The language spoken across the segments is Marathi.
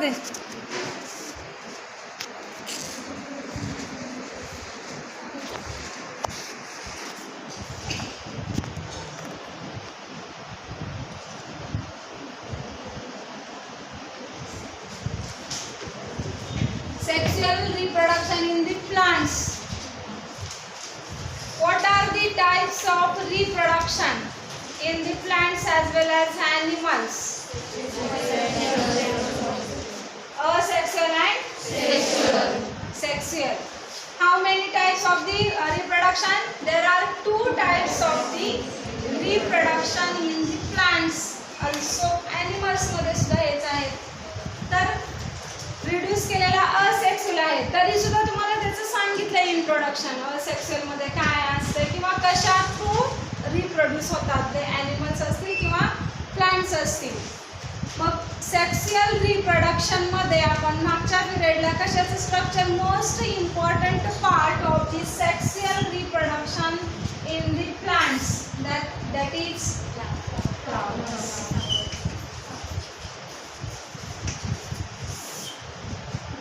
They. Sexual reproduction in the plants. What are the types of reproduction in the plants as well as animals? Asexual and sexual. Sexual. How many types of the reproduction? There are 2 types of the reproduction in the plants. Also animals मध्ये सुद्धा हेच आहे. तर रिड्यूस केलेला असेक्सुअल आहे, तरी सुद्धा तुम्हाला त्याचं सांगितलं इंट्रोडक्शन. असेक्सुअल मध्ये काय असते किंवा कशा थ्रू रिप्रोड्यूस होतात ते ॲनिमल्स असतील किंवा प्लांट्स असतील. मग सेक्शुअल रिप्रोडक्शन मध्ये आपण मागच्या पिरियडला कशाचं structure most important part of the sexual reproduction in the plants that is flowers.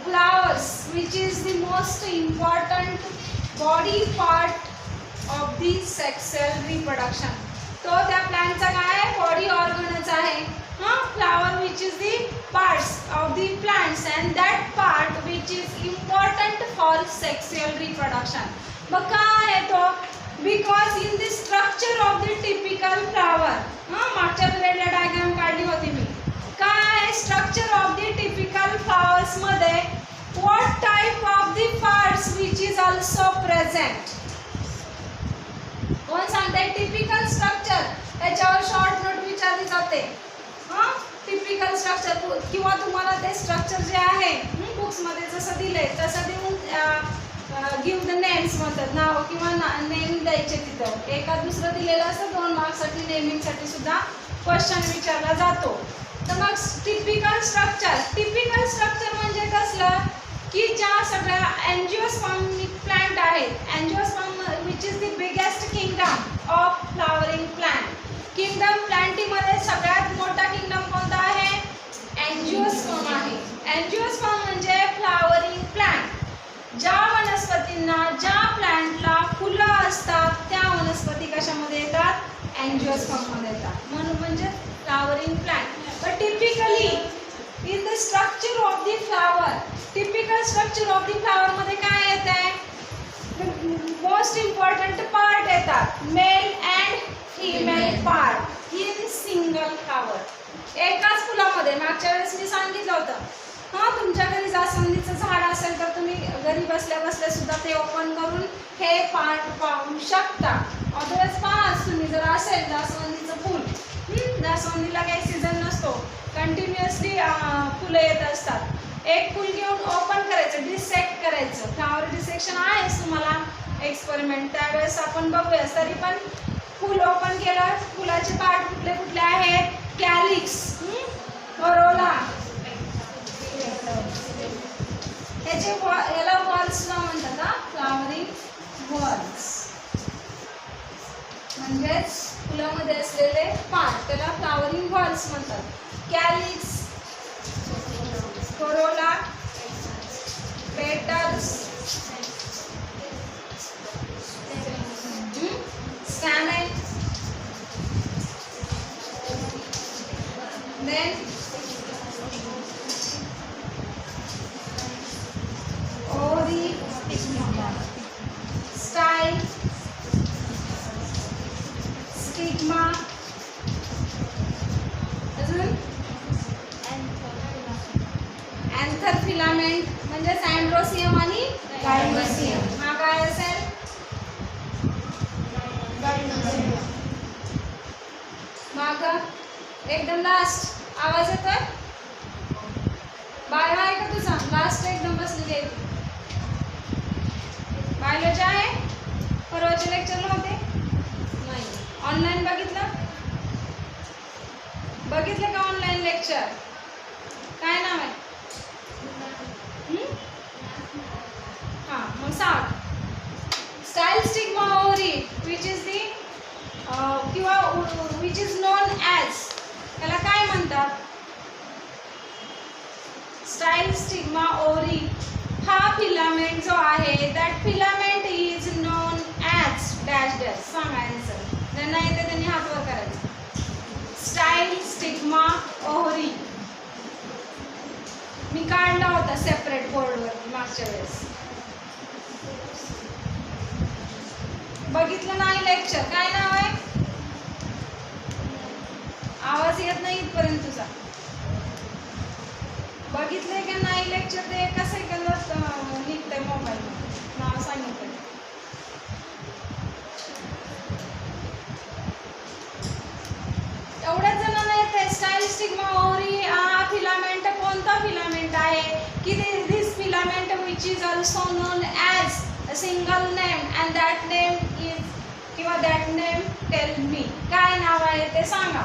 Flowers, which is the most important body part of the sexual reproduction. तो त्या प्लांटचा काय बॉडी ऑर्गनच आहे. Flower, which is the parts of the plants and that part which is important for sexual reproduction. मग काय आहे तो? Because in the structure of the typical flower, मागच्या पिरियडला डायग्राम काढली होती मी. काय structure of the typical flowers मध्ये what type of the parts which is also present? कोण सांगते टिपिकल स्ट्रक्चर? त्याच्यावर शॉर्ट नोट विचारली जाते. टिपिकल स्ट्रक्चर किंवा तुम्हाला ते स्ट्रक्चर जे आहे बुक्स मध्ये जसं दिलंय तसं देऊन गिव्ह द नेम्स म्हणतात, नाव किंवा नेम द्यायचे तिथं. एका दुसरं दिलेलं असतं 2 मार्क्ससाठी नेमिंगसाठी सुद्धा क्वेश्चन विचारला जातो. तर मग टिपिकल स्ट्रक्चर म्हणजे कसलं की ज्या सगळ्या एंजिओस्पर्मिक प्लांट आहेत. Angiosperm which is the biggest kingdom of flowering plant. Kingdom प्लांटीमध्ये सगळ्यात मोठा किंगडम कोणता आहे? एंजिओस्पर्म आहे. एंजिओस्पर्म म्हणजे फ्लावरिंग प्लांट. ज्या वनस्पतींना ज्या प्लांटला फुलं असतात त्या वनस्पती कशामध्ये येतात? एंजिओस्पर्ममध्ये येतात. म्हणून म्हणजे flowering plant. But typically in the structure of the flower, typical structure of the flower मध्ये काय येते? Most important part येतात. Male and female part in single flower. एकाच फुलामध्ये. मागच्या वेळेस मी सांगितलं होतं तुमच्या घरी जास्वंदीचं झाड असेल तर तुम्ही घरी बसल्या बसल्या सुद्धा ते ओपन करून हे पार्ट पाहू शकता. अदरवाईज पहा तुम्ही जर असेल जास्वंदीचं फूल, जास्वंदीला काही सीझन नसतो, कंटिन्युअसली फुलं येत असतात. एक फूल घेऊन ओपन करायचं, डिसेक्ट करायचं. फ्लावर डिसेक्शन आहेच तुम्हाला एक्सपेरिमेंट, त्यावेळेस आपण बघूया. तरी पण फूल ओपन केलं, फुलाचे पार्ट कुठले कुठले आहेत? कॅलिक्स, करोला, ह्याचे याला वॉल्सला म्हणतात. फ्लावरिंग वॉल्स म्हणजेच फुलामध्ये असलेले पार्ट त्याला फ्लावरिंग वॉल्स म्हणतात. कॅलिक्स, कोरोला, पेटल्स, स्टॅमेन, देन ओरी, स्टाइल, स्टिग्मा, अजून अँथर फिलामेंट म्हणजे अँड्रोसियम आणि गायनोसियम. हा काय असेल? माग एकदम लास्ट आवाज येतोय? बायो आहे का तुझा? लास्ट एकदम बसलेली आहे. बायोलॉजी आहे? परवाच्या लेक्चरला होते? नाही. ऑनलाईन बघितलं का ऑनलाईन लेक्चर? काय नाव आहे? हां मग सांग. स्टाइल, स्टिग्मा, ओरी विच इज दी किंवा विच इज नोन ॲज, त्याला काय म्हणतात? स्टाईल स्टिग्मा ओव्हरी हा फिलामेंट जो आहे that filament is known as dash dash. सांगा आन्सर. ज्यांना येते त्यांनी हात वर करायचा. स्टाईल स्टिग्मा ओव्हरी मी काढला होता सेपरेट बोर्डवर मागच्या वेळेस. बघितलं नाही लेक्चर. काय नाव आहे? आवाज येत नाही इथपर्यंत तुझा. बघितलंय का नाही लेक्चर? ते एका सेकंदात निघतंय मोबाईल. नाव सांगितलं. एवढ्याच जणांना येते. स्टाईल स्टिग्मा ओव्हरी हा फिलामेंट कोणता फिलामेंट आहे की this filament which is also known as a single name and that name is किंवा that name tell me. काय नाव आहे ते सांगा.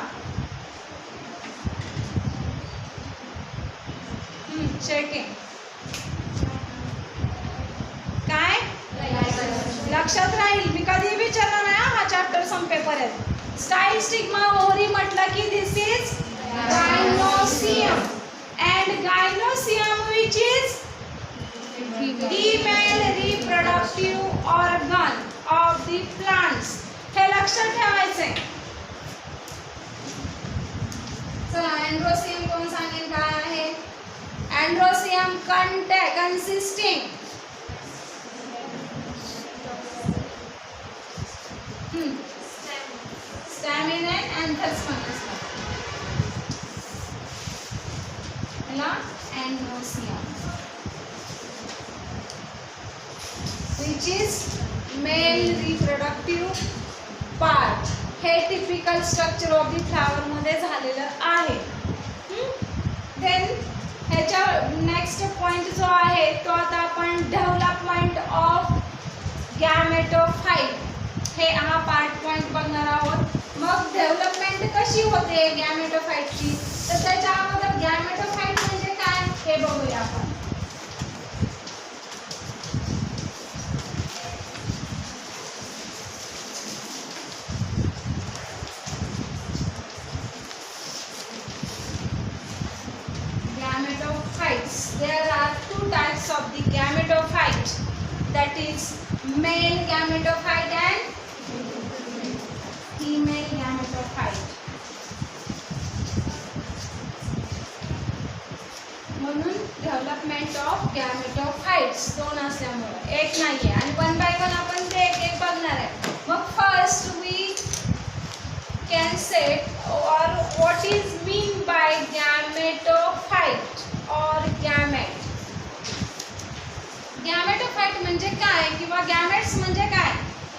चेकिंग. काय लक्षात राहील. मी कधी विचारला नाही हा चॅप्टर संपेपर्यंत. स्टाईल स्टिग्मा ओव्हरी म्हटलं की this is gynoecium and gynosium which is female reproductive organ of the plants. हे लक्षात ठेवायचे. चला अँड्रोसियम कोण सांगेल काय आहे? अँड्रोसियम consisting stamen and anthers पण असतात. ह्याला अँड्रोसियम which is male reproductive part. हे typical structure of the flower मध्ये झालेलं आहे. देन ह्याच्या नेक्स्ट पॉइंट जो आहे तो आता आपण डेव्हलपमेंट ऑफ गॅमेटोफाइट हे हा पार्ट पॉइंट बघणार आहोत. मग डेव्हलपमेंट कशी होते गॅमेटोफाइटची तर त्याच्या अगोदर गॅमेटोफाइट म्हणजे काय हे बघूया आपण. There are two types of the gametophyte, that is male gametophyte and female gametophyte. म्हणून डेव्हलपमेंट ऑफ गॅमेटोफाइट्स दोन असल्यामुळे एक नाहीये आणि वन बाय वन आपण ते एक एक बघणार आहे. मग first we can say or what is mean by gametophyte or gamete. Gametophyte म्हणजे काय किंवा गॅमेट्स म्हणजे काय?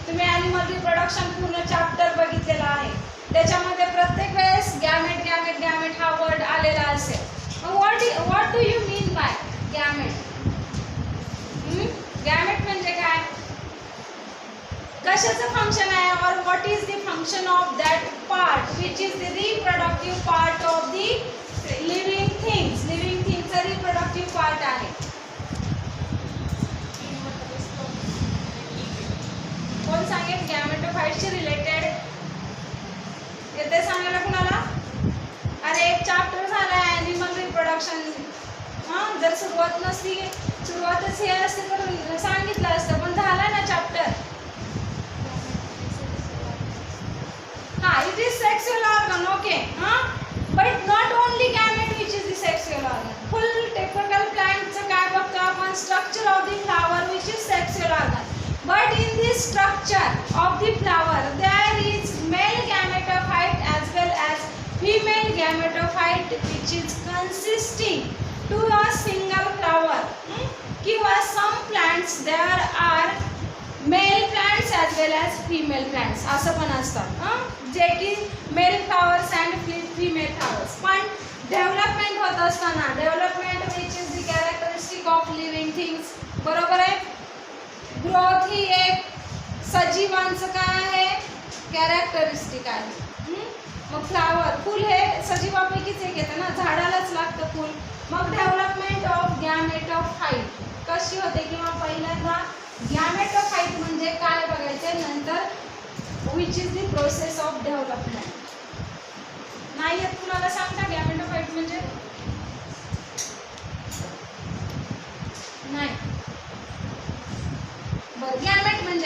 तुम्ही ॲनिमल रिप्रोडक्शन पूर्ण चॅप्टर बघितलेला आहे. त्याच्यामध्ये प्रत्येक वेळेस गॅमेट गॅमेट गॅमेट हा वर्ड आलेला असेल. What do you mean by gamete? Gamete म्हणजे काय? कशाचं फंक्शन आहे और what is the function of that part which is the reproductive part of the living things. Living थिंगचा रिप्रोडक्टिव्ह पार्ट आहे. कोण सांगेल गॅमेटोफाइटशी रिलेटेड? येते सांगायला कुणाला? अरे एक चॅप्टर झाला आहे ॲनिमल रिप्रोडक्शन. हां जर सुरुवातच हे असते तर सांगितलं असतं पण झालं ना चॅप्टर. हां it is sexual organ. Okay. हां but not only gamete which is the sexual organ. Full typical प्लांटचं काय बघतो आपण? Structure of the flower which is sexual organ. But in this structure of the flower there is male gametophyte as well as female gametophyte which is consisting to a single flower. किंवा some plants there are male plants as well as female plants असं पण असतात जे की male flowers and female flowers. पण डेव्हलपमेंट होत असताना development which is the characteristic of living things. बरोबर आहे. ग्रोथ ही एक सजीवांचं काय आहे? कॅरेक्टरिस्टिक आहे. मग फ्लावर फुल हे सजीवापैकीच एक येतं ना, झाडालाच लागतं फुल. मग डेव्हलपमेंट ऑफ गॅमेटोफाइट कशी होते किंवा पहिल्यांदा गॅमेटोफाइट म्हणजे काय बघायचे नंतर which is the process of development. नाही येत कुणाला सांगता गॅमेटोफाइट म्हणजे?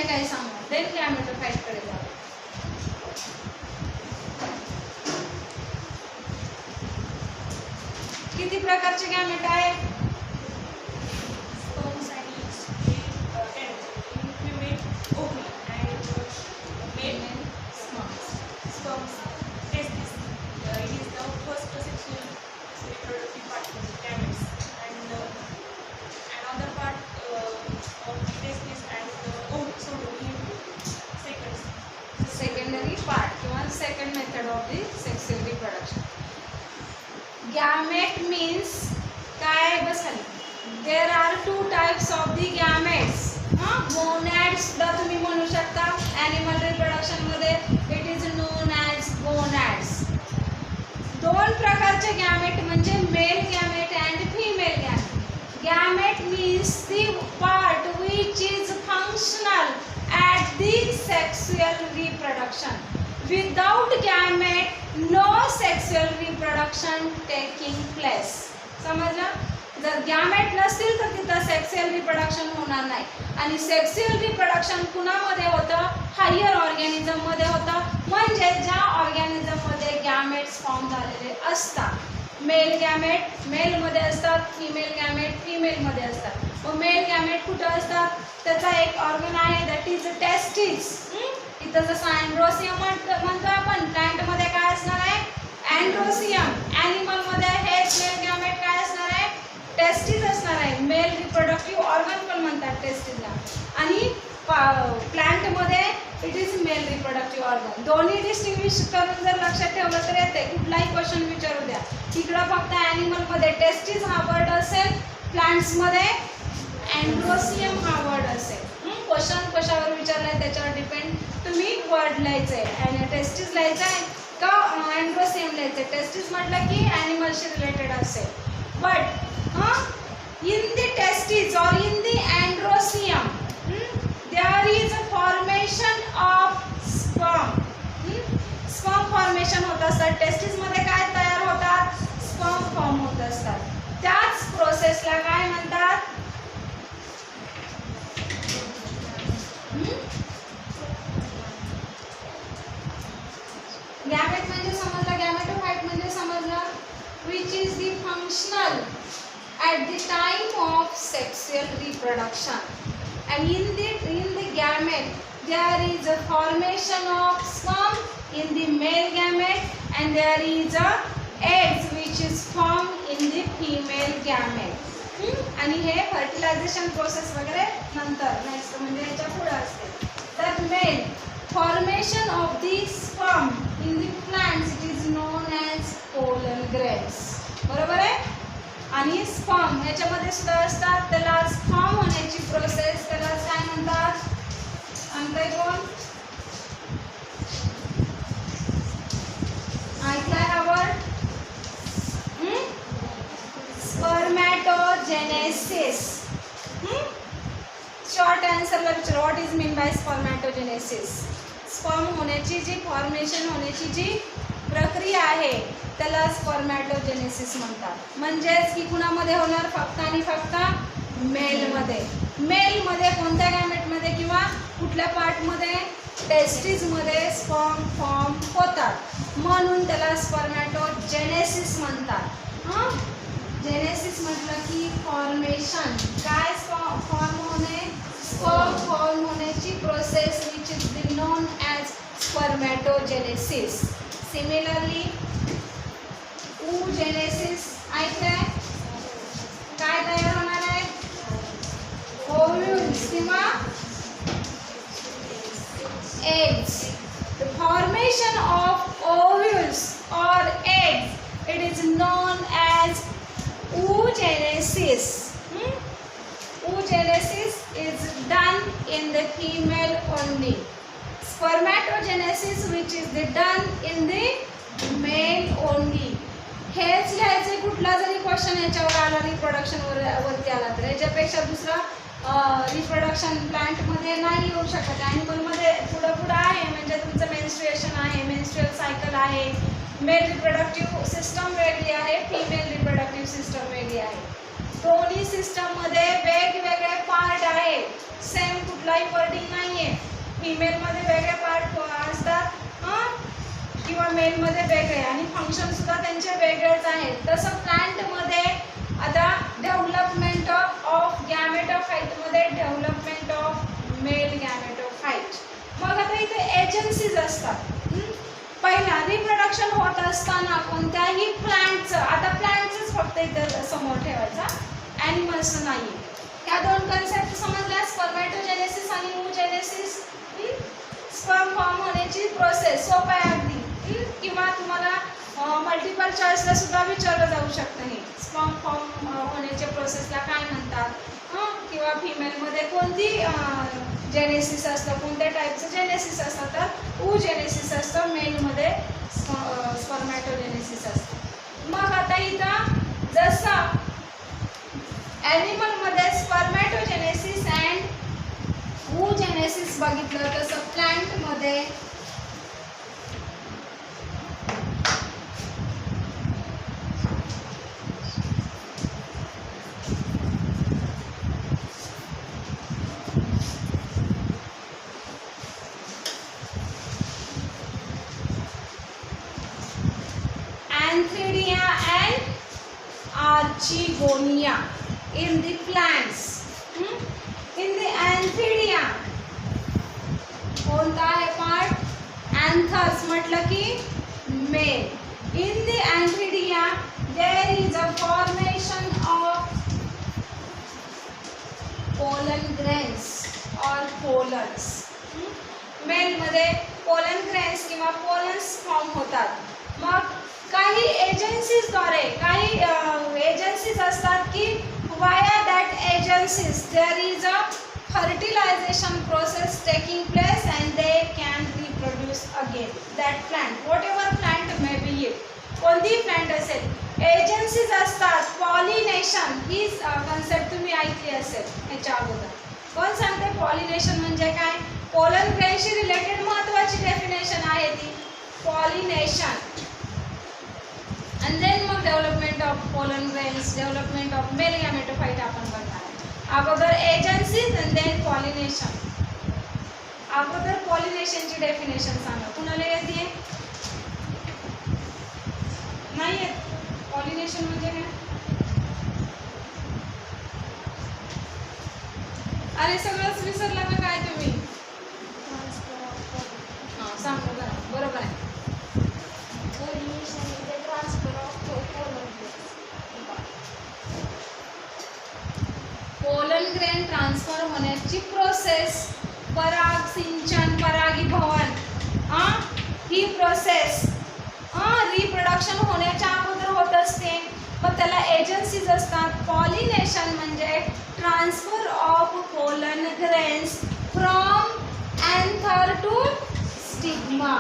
काही सांगा, देन गॅमेटोफाइट कडे जाऊ. किती प्रकारचे गॅमेट आहेत? सेकंडरी पार्ट किंवा second method of the sexual reproduction. Gamete means काय बसाली, there are two types of the gametes. Monads सुद्धा तुम्ही म्हणू शकता. ॲनिमल रिप्रोडक्शन मध्ये it is known as gonads. दोन प्रकारचे गॅमेट म्हणजे male gamete and female gamete. Gamete means the part which is functional at the sexual reproduction. Without gamete, no sexual reproduction taking place. समजलं? जर गॅमेट नसतील तर तिथं सेक्सुअल रिप्रोडक्शन होणार नाही. आणि सेक्सुअल रिप्रोडक्शन कुणामध्ये होतं? हायर ऑर्गॅनिझम मध्ये होतं. म्हणजे ज्या ऑर्गॅनिझम मध्ये गॅमेट्स फॉर्म झालेले असतात. मेल गॅमेट मेलमध्ये असतात, फिमेल गॅमेट फिमेलमध्ये असतात. व मेल गॅमेट कुठं असतात? त्याचा एक ऑर्गन आहे दॅट इज टेस्टिस. इथं जसं अँड्रोसियम म्हणतो आपण, प्लांटमध्ये काय असणार आहे? अँड्रोसियम. ॲनिमलमध्ये हेच मेल गॅमेट काय असणार आहे? टेस्टिस असणार आहे. मेल रिप्रोडक्टिव्ह ऑर्गन पण म्हणतात टेस्टिसला. आणि प्लांटमध्ये it is male reproductive organ. दोन्ही डिस्टिंग्विश करून जर लक्षात ठेवलं तर येते. कुठलाही क्वेश्चन विचारू द्या, इकडं फक्त ॲनिमलमध्ये टेस्टिस हा वर्ड असेल, प्लांट्समध्ये अँड्रोसियम हा वर्ड असेल. क्वेश्चन कशावर विचारलाय त्याच्यावर डिपेंड तुम्ही वर्ड लिहायचं आहे. आणि टेस्टिस लिहायचं आहे का अँड्रोसियम लिहायचं आहे. टेस्टिस म्हटलं की ॲनिमलशी रिलेटेड असेल. But in the testes or in the androsium there is a formation of sperm. sperm formation होत असतात. टेस्टिस मध्ये काय तयार होतात? स्पर्म फॉर्म होत असतात. त्याच प्रोसेसला काय म्हणतात? गॅमेट म्हणजे समजलं. गॅमेटोफाइट म्हणजे समजलं which is the functional at the time of sexual reproduction. And in the gamete there is a formation of sperm in the male gamete and there is a eggs which is formed in the female gamete. आणि हे फर्टिलायझेशन प्रोसेस वगैरे नंतर नेक्स्ट म्हणजे याच्या पुढे असते. तर mail formation of the sperm in the plants it is known as pollen grains. बरोबर आहे. आणि स्पर्म याच्यामध्ये सुद्धा असतात. त्याला फॉर्म होण्याची प्रोसेस त्याला काय म्हणतात? सांगताय कोण? ऐकलाय हा वर्ड? स्पर्मॅटोजेनेसिस. शॉर्ट आन्सरला विचार, what is mean by spermatogenesis? Sperm होण्याची जी फॉर्मेशन होण्याची जी प्रक्रिया आहे त्याला स्पर्मॅटोजेनेसिस म्हणतात. म्हणजेच की कुणामध्ये होणार? फक्त आणि फक्त मेलमध्ये. मेलमध्ये कोणत्या गॅमेटमध्ये किंवा कुठल्या पार्टमध्ये? टेस्टिसमध्ये स्पर्म फॉर्म होतात म्हणून त्याला स्पर्मॅटोजेनेसिस म्हणतात. जेनेसिस म्हटलं की फॉर्मेशन. काय फॉर्म होणे? स्पर्म फॉर्म होण्याची process which is known as spermatogenesis. Similarly oogenesis ऐकलंय? काय तयार होणार आहे? ओव्ह्यूल्स किंवा eggs. The formation of ovules or eggs it is known as oogenesis. Oogenesis is done in the female only. Spermatogenesis which is done in the male only. हेच लिहायचे. कुठला जरी क्वेश्चन याच्यावर आला रिप्रोडक्शन वरती आला तर याच्यापेक्षा दुसरा रिप्रोडक्शन प्लांटमध्ये नाही येऊ शकत. ॲनिमलमध्ये पुढं आहे म्हणजे तुमचं मेन्स्ट्रुएशन आहे, मेन्स्ट्रुअल सायकल आहे. मेल रिप्रोडक्टिव्ह सिस्टम वेगळी आहे, फिमेल रिप्रोडक्टिव्ह सिस्टम वेगळी आहे. दोन्ही सिस्टममध्ये वेगवेगळे पार्ट आहेत. सेम कुठलाही वर्डिंग नाही आहे. फिमेलमध्ये वेगळे पार्ट असतात किंवा मेलमध्ये वेगळे आणि फंक्शन सुद्धा त्यांचे वेगळेच आहेत. तसं प्लांटमध्ये आता डेव्हलपमेंट ऑफ गॅमेटोफाइटमध्ये डेव्हलपमेंट ऑफ मेल गॅमेटोफाइट. मग आता इथे एजन्सीज असतात. पहिला रिप्रोडक्शन होत असताना कोणत्याही प्लांटचं, आता प्लांटचंच फक्त इथे समोर ठेवायचा, ॲनिमल्सचं नाही आहे. ह्या दोन कन्सेप्ट समजल्या, स्पर्मॅटोजेनेसिस आणि oogenesis. स्पर्म फॉर्म होण्याची प्रोसेस सोपं आहे अगदी. किंवा तुम्हाला मल्टिपल चॉईसला सुद्धा विचारलं जाऊ शकतं हे स्पर्म फॉर्म होण्याच्या प्रोसेसला काय म्हणतात, किंवा फिमेलमध्ये कोणती जेनेसिस असतं, कोणत्या टाईपचं जेनेसिस असतं, तर oogenesis असतं, मेलमध्ये स्पर्मॅटोजेनेसिस असतं. मग आता इथं जसं ॲनिमलमध्ये स्पर्मॅटोजेनेसिस अँड oogenesis बघितलं, तसं प्लांटमध्ये Antheridia and Archegonia in the plants. In the Antheridia कोणता आहे पार्ट? Anthers म्हटलं की mail. In the Antheridia there is a formation of pollen grains or pollens. मेलमध्ये पोलन ग्रेन्स किंवा पोलन्स फॉर्म होतात. मग काही एजन्सीजद्वारे, काही एजन्सीज असतात की via that agencies there is a fertilization process taking place and they can reproduce again that plant, whatever plant may be it. कोणतीही प्लांट असेल, एजन्सीज असतात. पॉलिनेशन ही कन्सेप्ट तुम्ही ऐकली असेल ह्याच्या अगोदर. कोण सांगते पॉलिनेशन म्हणजे काय? पोलन ग्रेनशी रिलेटेड महत्त्वाची डेफिनेशन आहे ती पॉलिनेशन. and then मग development of pollen grains, development of male gametophyte आपण बघणार आहे. अगोदर एजन्सीज and then पॉलिनेशन. अगोदर पॉलिनेशनची डेफिनेशन सांगा. कुणाला येते? नाही येत? पॉलिनेशन म्हणजे काय? अरे सगळंच विसरला का काय तुम्ही? हां सांगा बरं. बरोबर आहे. पोलन ग्रेन ट्रान्सफर होण्याची प्रोसेस, पराग सिंचन, परागीभवन, ही प्रोसेस रिप्रोडक्शन होण्याच्या अगोदर होत असते. मग त्याला एजन्सीज असतात. पॉलिनेशन म्हणजे transfer of pollen grains from anther to stigma.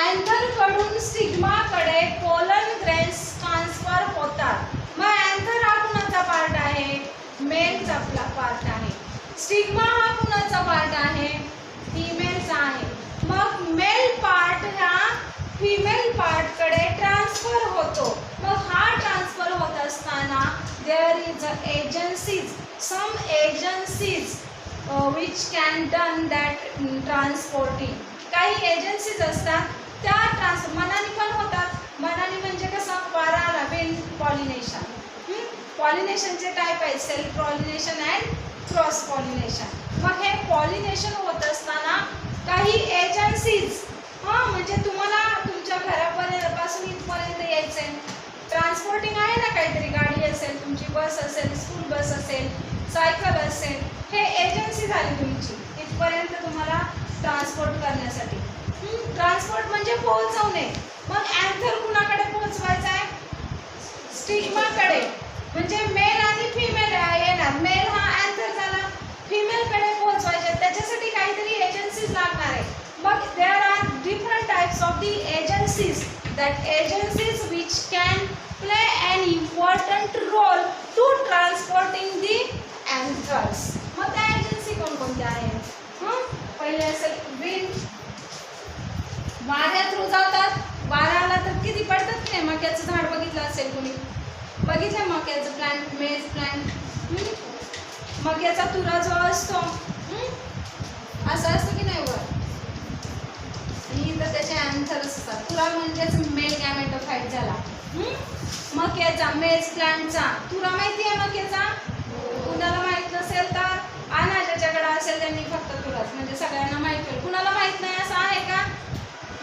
अँथरकडून स्टिग्माकडे पोलन ग्रेन्स ट्रान्सफर होतात. मग अँथर हा कुणाचा पार्ट आहे? मेलचा पार्ट आहे. स्टिग्मा हा कुणाचा पार्ट आहे? फिमेलचा आहे. मग मेल पार्ट हा फिमेल पार्टकडे ट्रान्सफर होतो. मग हा ट्रान्सफर होत असताना there is agencies, some agencies which can done that transporting. काही एजन्सीज असतात त्या मनाने पण होतात. मनाने म्हणजे कसं? वाराला विंड पॉलिनेशन. पॉलिनेशनचे टाईप आहेत self pollination and cross pollination. मग हे पॉलिनेशन होत असताना काही एजन्सीज म्हणजे तुम्हाला तुमच्या घरापासून इथपर्यंत यायचं आहे, ट्रान्सपोर्टिंग आहे ना, काहीतरी गाडी असेल, तुमची बस असेल, स्कूल बस असेल, सायकल असेल, हे एजन्सी झाली तुमची इथपर्यंत तुम्हाला ट्रान्सपोर्ट करण्यासाठी. ट्रान्सपोर्ट म्हणजे पोहोचवणे. मग अँथर कुणाकडे पोहोचवायचा आहे? स्टिग्माकडे. म्हणजे मेल आणि फिमेल येणार. मेल हा अँथर झाला, फिमेलकडे पोहोचवायचे, त्याच्यासाठी काहीतरी एजन्सीज लागणार आहे. मग there are different types of the agencies. That agencies which can play an important role to transporting the anthers. मग त्या एजन्सी कोणकोणत्या आहेत? पहिले असेल विंड, वाऱ्या थ्रू जातात. वारा आला तर किती पडतात की नाही? मक्याचं झाड बघितलं असेल कोणी? बघितलं मक्याचं प्लांट, मेज प्लांट. मग याचा तुरा जो असतो असा असतो की नाही वर, इथं त्याचे अँथर्स असतात. तुरा म्हणजेच मेल गॅमेटोफाइट झाला. मक्याचा मेज प्लांटचा तुरा माहिती आहे मक्याचा? कुणाला माहित नसेल तर आणा, ज्याच्याकडे असेल त्यांनी फक्त तुराच, म्हणजे सगळ्यांना माहित होईल. कुणाला माहित नाही असं आहे का?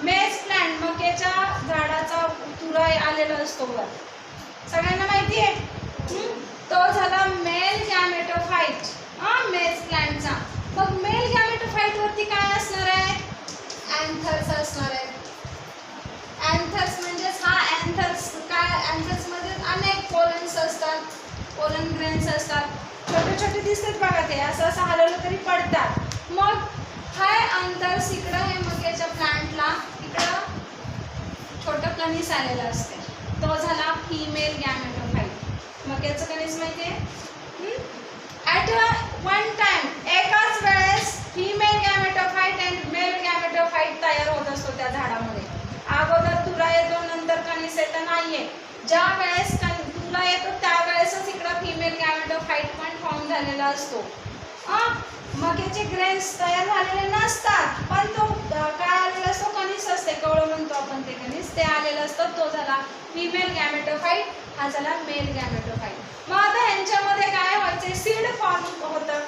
मेज प्लांट मक्याच्या झाडाचा तुरा आलेला असतो वर, सगळ्यांना माहिती आहे. तो झाला मेल गॅमेटोफाइट मेज प्लांटचा. मग मेल गॅमेटोफाइट वरती काय असणार आहे? अँथर्स असणार आहे. अँथर्स म्हणजेच हा अँथर्स काय, अँथर्स मध्ये अनेक पोलन्स असतात, पोलन ग्रेन्स असतात. छोटे छोटे दिसतात बघा, ते असं असं हलवलं तरी पडतात. मग हाय अँथर्स इकडं आहे मक्याच्या प्लांटला, इकडं छोटं कणीस आलेलं असते, तो झाला फिमेल गॅमेटोफाइट. मक्याचं कणीस माहिती आहे? ॲट वन टाइम एकाच वेळेस फिमेल गॅमेटोफाइट अँड मेल गॅमेटोफाइट तयार होत असतो त्या झाडामध्ये. अगोदर तुरा येतो, नंतर कणीस येतं नाहीये. ज्या वेळेस तुरा येतो त्यावेळेसच इकडं फिमेल गॅमेटोफाइट पण फॉर्म झालेला असतो. मक्याचे ग्रेन्स तयार झालेले नसतात, पण तो काय आलेला असतो, कणीस असते, कवळं म्हणतो आपण ते कणीस, ते आलेलं असतं. तो झाला फिमेल गॅमेटोफाइट, हा झाला मेल गॅमेटोफाइट. मग आता ह्यांच्यामध्ये काय व्हायचे, सीड फॉर्म होतं,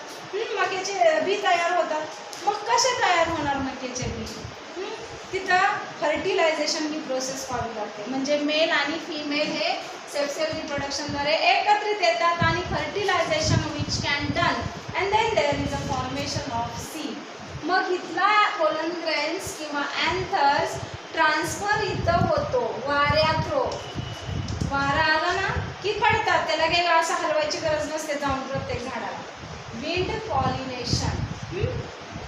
मक्याचे बी तयार होतात. मग कसे तयार होणार मक्याचे बी? तिथं फर्टिलायझेशन ही प्रोसेस फॉलो करते, म्हणजे मेल आणि फिमेल हे सेक्सुअल रिप्रोडक्शनद्वारे एकत्रित येतात आणि fertilisation which can done and then there is a formation of seed. मग इथला पोलन ग्रेन्स किंवा अँथर्स ट्रान्सफर इथं होतो वाऱ्या थ्रो. वारा आला ना की पडतात, त्याला काही असं हलवायची गरज नसते जाऊन प्रत्येक झाडाला. विंड पॉलिनेशन,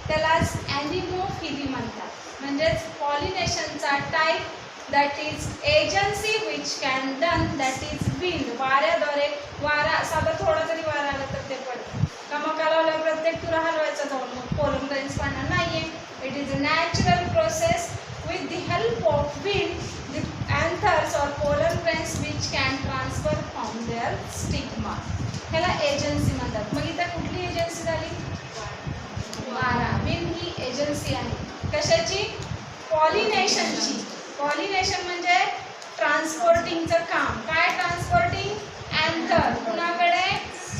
त्यालाच ॲनिमोफिली म्हणतात. म्हणजेच पॉलिनेशनचा type that is agency which can done that is wind. वाऱ्याद्वारे, वारा साधा थोडा जरी वारा आला तर ते पडतं. कमका लावल्यावर प्रत्येक तुरा हलवायचा जाऊन, मग पोलन ग्रेन्स पडणार नाहीये. It is a natural process with the help of wind, the anthers or pollen grains which can transfer from their stigma. ह्याला एजन्सी म्हणतात. मग इथं कुठली एजन्सी झाली? वारा. विंड ही एजन्सी आहे कशाची? पॉलिनेशनची. पॉलिनेशन म्हणजे ट्रान्सपोर्टिंगचं काम. काय ट्रान्सपोर्टिंग? अँथर कुणाकडे?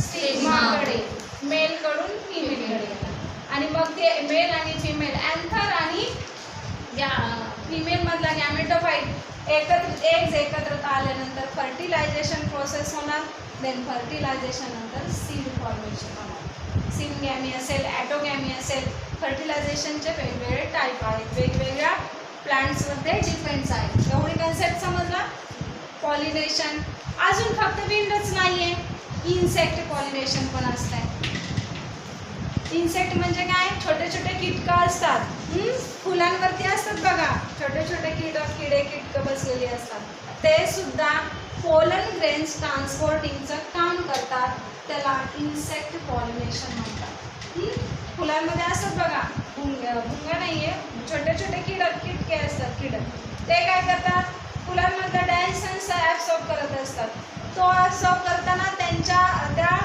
स्टिग्माकडे, मेलकडून फिमेलकडे. आणि मग ते मेल आणि फिमेल, अँथर आणि फिमेल मधला गॅमेटोफाइट एकत्र आल्यानंतर फर्टिलायझेशन प्रोसेस होणार. देन फर्टिलायझेशन नंतर सीड फॉर्मेशन होणार. सिनगॅमी असेल, ॲटोगॅमी असेल. फर्टिलायझेशनचे वेगवेगळे टाईप आहेत, वेगवेगळ्या प्लांट्समध्ये डिपेंड्स आहेत. एवढी कन्सेप्ट समजला? पॉलिनेशन. अजून फक्त विंडच नाही आहे, इन्सेक्ट पॉलिनेशन पण असतं. इन्सेक्ट म्हणजे काय? छोटे छोटे कीटकं असतात, फुलांवरती असतात बघा, छोटे छोटे किडे कीटकं बसलेली असतात. ते सुद्धा पोलन ग्रेन्स ट्रान्सपोर्टिंगचं काम करतात. त्याला इन्सेक्ट पॉलिनेशन म्हणतात. फुलांमध्ये असतात बघा, भुंगा नाहीये, छोटे छोटे कीटके असतात. ते काय करतात? फुलांमधला डायसेन्स ॲब्सॉर्ब करत असतात. तो ॲब्सॉर्ब करताना त्या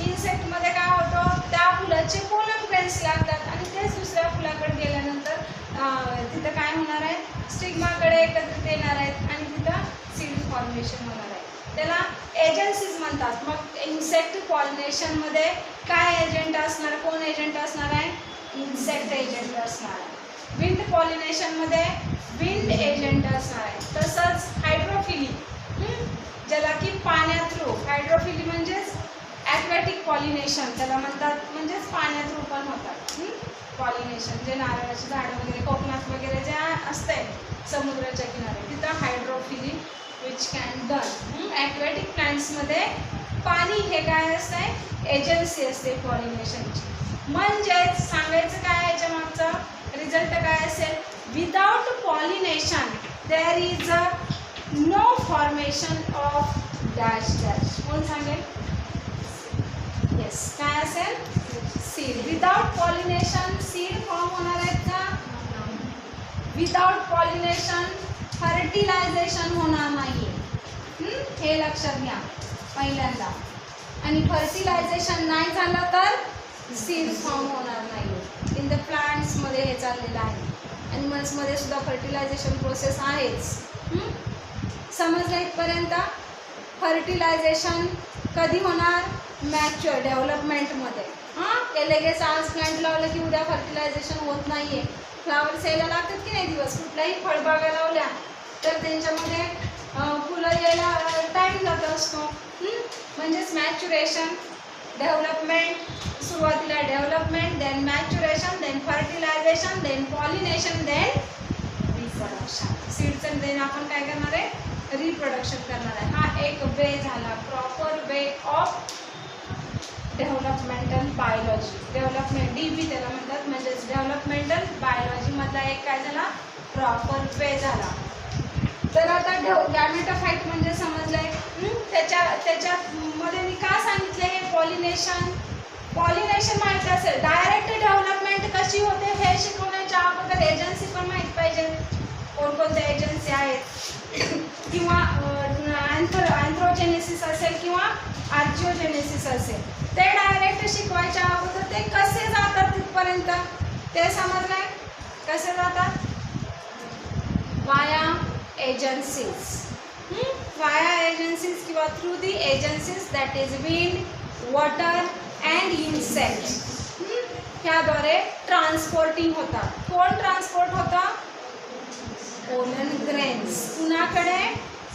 इन्सेक्टमध्ये काय होतं, त्या फुलाचे पोलन ग्रेन्स लागतात आणि तेच दुसऱ्या फुलाकडे गेल्यानंतर तिथं काय होणार आहे? स्टिग्माकडे एकत्रित येणार आहेत आणि तिथं सीड फॉर्मेशन होणार आहे. त्याला एजन्सीज म्हणतात. मग इन्सेक्ट पॉलिनेशनमध्ये काय एजंट असणार? कोण एजंट असणार आहे? इन्सेक्ट एजंट असणार आहे. विंड पॉलिनेशनमध्ये विंड एजंट असणार आहे. तसंच हायड्रोफिली, ज्याला की पाण्या थ्रू, हायड्रोफिली म्हणजेच ॲक्वॅटिक पॉलिनेशन त्याला म्हणतात, म्हणजेच पाण्या थ्रू पण होतात पॉलिनेशन. जे नारळाची झाडं वगैरे कोकणात वगैरे जे असते समुद्राच्या किनारे, तिथं हायड्रोफिली विच कॅन डन. ॲक्वॅटिक प्लांट्समध्ये पाणी हे काय असते? एजन्सी असते पॉलिनेशनची. म्हणजेच सांगायचं काय याच्या मागचा रिझल्ट काय असेल? Without pollination there is a no formation of dash dash. कोण सांगेल? येस, काय असेल? Seed. Without pollination seed form होणार आहेत का? विदाउट पॉलिनेशन फर्टिलायझेशन होणार नाही. हे लक्षात घ्या पहिल्यांदा. आणि फर्टिलायझेशन नाही झालं तर सीड फॉर्म होणार नाही. इन द प्लांट्समध्ये हे चाललेलं आहे. ॲनिमल्समध्ये सुद्धा फर्टिलायझेशन प्रोसेस आहेच. समजलं इथपर्यंत? फर्टिलायझेशन कधी होणार? मॅच्युअर डेव्हलपमेंटमध्ये. ते लगेच आज प्लांट लावलं की उद्या फर्टिलायझेशन होत नाही आहे. फ्लावर्स यायला लागतात की नाही दिवस. कुठल्याही फळबागा लावल्या तर त्यांच्यामध्ये फुलं यायला टाईम जात असतो. म्हणजेच मॅच्युरेशन, डेव्हलपमेंट, सुरुवातीला development, then maturation, then fertilisation, then pollination, then reproduction. Seeds then आपण काय करणार आहे? रिप्रोडक्शन करणार आहे. हा एक वे झाला, proper way of developmental biology. Development DB त्याला म्हणतात, म्हणजेच डेव्हलपमेंटल बायोलॉजीमधला एक काय झाला? प्रॉपर वे झाला. तर आता गॅमेटोफाइट म्हणजे समजलंय. त्याच्यामध्ये मी का सांगितले हे पॉलिनेशन माहिती असेल. डायरेक्ट डेव्हलपमेंट कशी होते हे शिकवण्याच्या अगोदर एजन्सी पण माहीत पाहिजे. कोणकोणत्या एजन्सी आहेत किंवा अँथ्रोजेनेसिस असेल किंवा आर्चिओजेनेसिस असेल. ते डायरेक्ट शिकवायच्या अगोदर ते कसे जातात तिथपर्यंत ते समजलंय. कसे जातात? वाया एजन्सीज. वाया एजन्सीज किंवा through the agencies that is wind, water and insect. ह्याद्वारे ट्रान्सपोर्टिंग होतात. कोण ट्रान्सपोर्ट होतं? Pollen grains. कुणाकडे?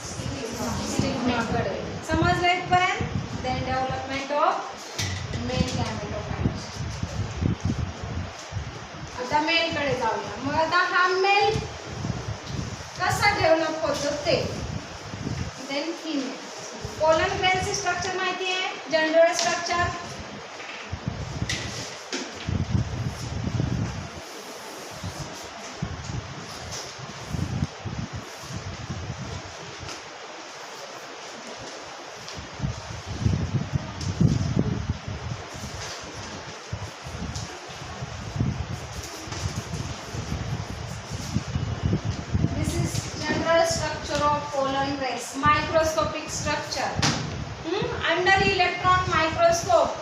स्टिग्माकडे. समजलं इथपर्यंत? Then development of male gametophyte. आता मेलकडे जाऊया. मग आता हा मेल कसा डेव्हलप होतो ते. Then female. पोलन ग्रेन्सचे स्ट्रक्चर माहिती आहे? General structure. Structure of pollen grains. Microscopic structure. Under electron microscope.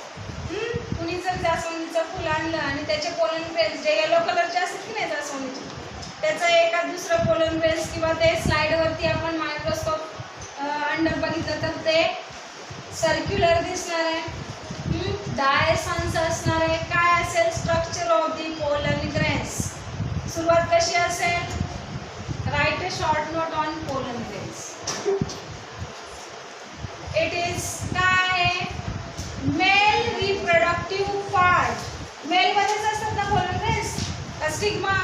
कुणी जर जास्वंदीचं फुल आणलं आणि त्याचे पोलन ग्रेन्स जे येलो कलरचे असतात की नाही जास्वंदीचे, त्याचं एखाद दुसरं पोलन ग्रेन्स किंवा ते स्लाइडवरती आपण मायक्रोस्कोप अंडर बघितलं तर ते सर्क्युलर दिसणार आहे. डायसन्स असणार आहे. काय असेल? Structure of the pollen grains. सुरुवात कशी असेल? Write a short note on pollen grains. It is काय? Male reproductive part. Male मध्येच असतात ना pollen grains. स्टिग्मा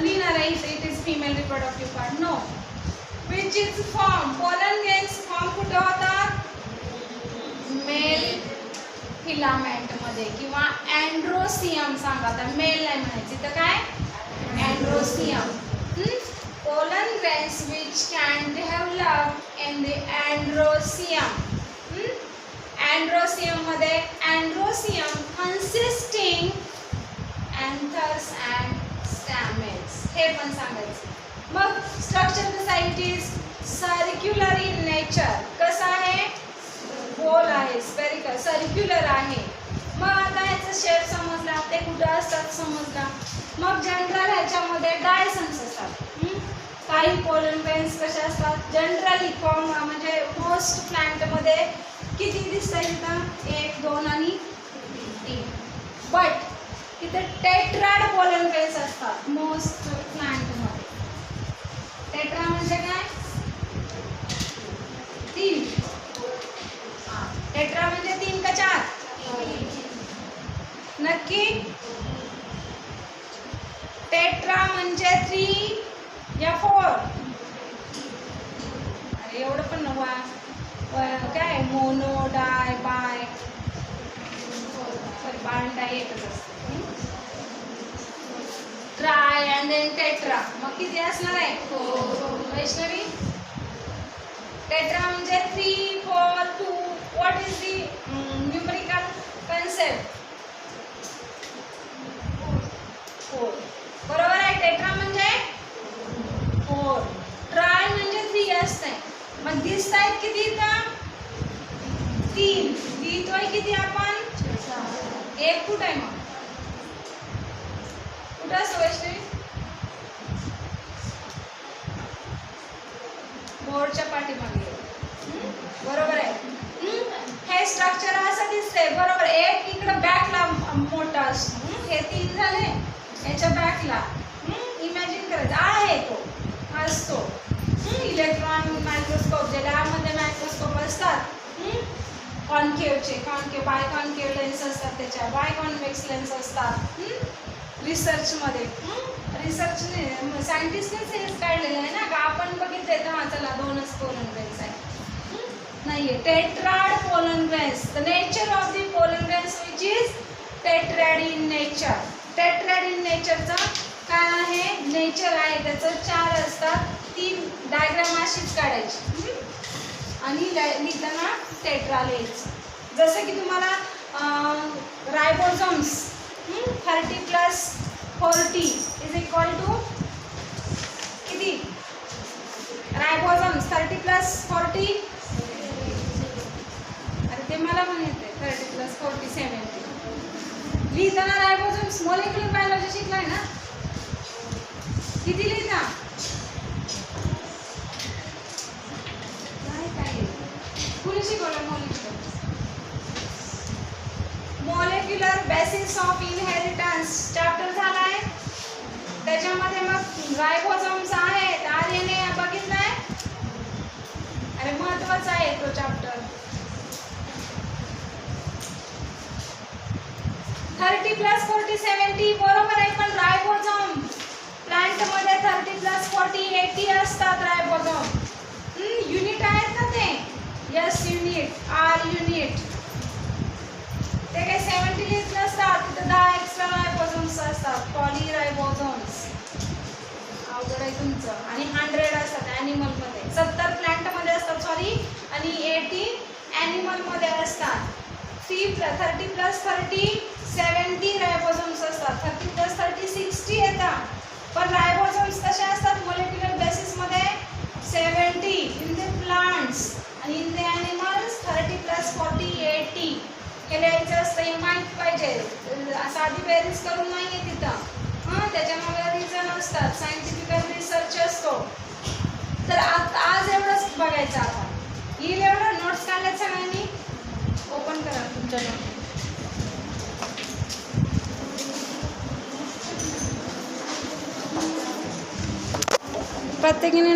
लिहिणार आहे इथे. It is female reproductive part. No. Which is form? Pollen grains form कुठे होतात? Male filament मध्ये किंवा अँड्रोसियम. सांगा आता. मेल नाही म्हणायची तर काय? अँड्रोसियम. Pollen grains which can develop in the androsium. Androsium मध्ये androsium consisting anthers and stamens. हे पण सांगायचं. मग स्ट्रक्चर कसं आहे? It is circular in nature. कसं आहे? गोल आहे, स्पेरिकल, सर्क्युलर आहे. मग आता ह्याचा शेप समजला, ते कुठं असतात समजला. मग जनरल ह्याच्यामध्ये डायसन्स असतात. काही पोलन ग्रेन्स कसे असतात? जनरली फॉर्म म्हणजे मोस्ट प्लांटमध्ये किती दिसतात इथं? 1, 2 आणि 3. बट इथे टेट्राड पोलन ग्रेन्स असतात मोस्ट प्लांटमध्ये. टेट्रा म्हणजे काय? 3. टेट्रा म्हणजे 3 का 4? नक्की? टेट्रा म्हणजे 3 या 4? अरे एवढं पण नवा. काय? Mono, di, bi. Sorry, bi di एकच असतं. Tri and then tetra. मग किती असणार आहे? 4. वैष्णवी? टेट्रा म्हणजे 3, 4, 2. What is the numerical concept? 4. बरोबर आहे. टेट्रा म्हणजे 4. ट्राय म्हणजे 3 असते. मग दिसत आहेत किती इथं? 3. कुठं आहे मग? कुठं असतो वैष्णवी? बोर्डच्या पाठीमागे. बरोबर आहे. हे स्ट्रक्चर असं दिसतंय. बरोबर. एक इकडं बॅकला मोठा असतो. हे 3 झाले. याच्या बॅकला इमॅजिन करायचं आहे तो असतो. इलेक्ट्रॉन मायक्रोस्कोप जे लॅबमध्ये मायक्रोस्कोप असतात, कॉन्केवचे, कॉन्केव बाय कॉन्केव लेन्स असतात, त्याच्या बाय कॉन्व्हेक्स लेन्स असतात रिसर्चमध्ये. रिसर्चने सायंटिस्टनेच हेच काढलेलं आहे ना का आपण बघितले तर हा चला 2च पोलन ग्रेन्स आहे. नाहीये. Tetrad pollen grains. The nature of the pollen grains which is tetrad in nature. Tetrad in नेचरचा काय आहे? नेचर आहे त्याचं 4 असतात. 3 डायग्राम अशीच काढायची आणि लिहिताना टेट्रा लिहायचं. जसं की तुम्हाला रायबोझोम्स 30 + 40 इज इक्वल टू किती? रायबोझोम्स 30 + 40 अरे ते मला पण येते. 30 + 40 70. लिहिताना रायबोझोम्स मॉलिक्युलर बायोलॉजी शिकलाय ना? किती लिहिता? कुणी शिकवलं molecular basis of inheritance chapter झालाय. त्याच्यामध्ये मग रायबोझोम्स आहेत, आरएनए बघितलाय. अरे महत्वाचा आहे तो चॅप्टर. 30 + 40 70 बरोबर आहे. पण रायबोझोम प्लांट मध्ये 30 + 40 80 असतात रायबोझोम. युनिट आहेत ना ते. Yes unit, R unit. ते काही 70 लिहित नसतात. तिथे 10 एक्स्ट्रा रायबोझोम्स असतात. पॉलीरायबोझोम्स. अवघड आहे तुमचं. आणि 100 असतात ॲनिमलमध्ये. 70 प्लांटमध्ये असतात सॉरी आणि 80 ॲनिमलमध्ये असतात. 30 + 30 70 रायबोझोम्स असतात. 30 + 30 60 येतात. पण रायबोझोम्स कसे असतात मॉलिक्युलर बेसिसमध्ये? 70 इन द प्लांट्स आणि इन द ॲनिमल्स 30 + 40 80. हे लिहायचं असतं. हे माहीत पाहिजे. साधी बेरीज करून नाही आहे तिथं. त्याच्यामध्ये रिझन असतात. सायंटिफिकल रिसर्च असतो. तर आज एवढंच बघायचं. आपण येईल एवढं. नोट्स काढल्यात सगळ्यांनी? ओपन करा तुमच्या नोट. प्रत्येकीने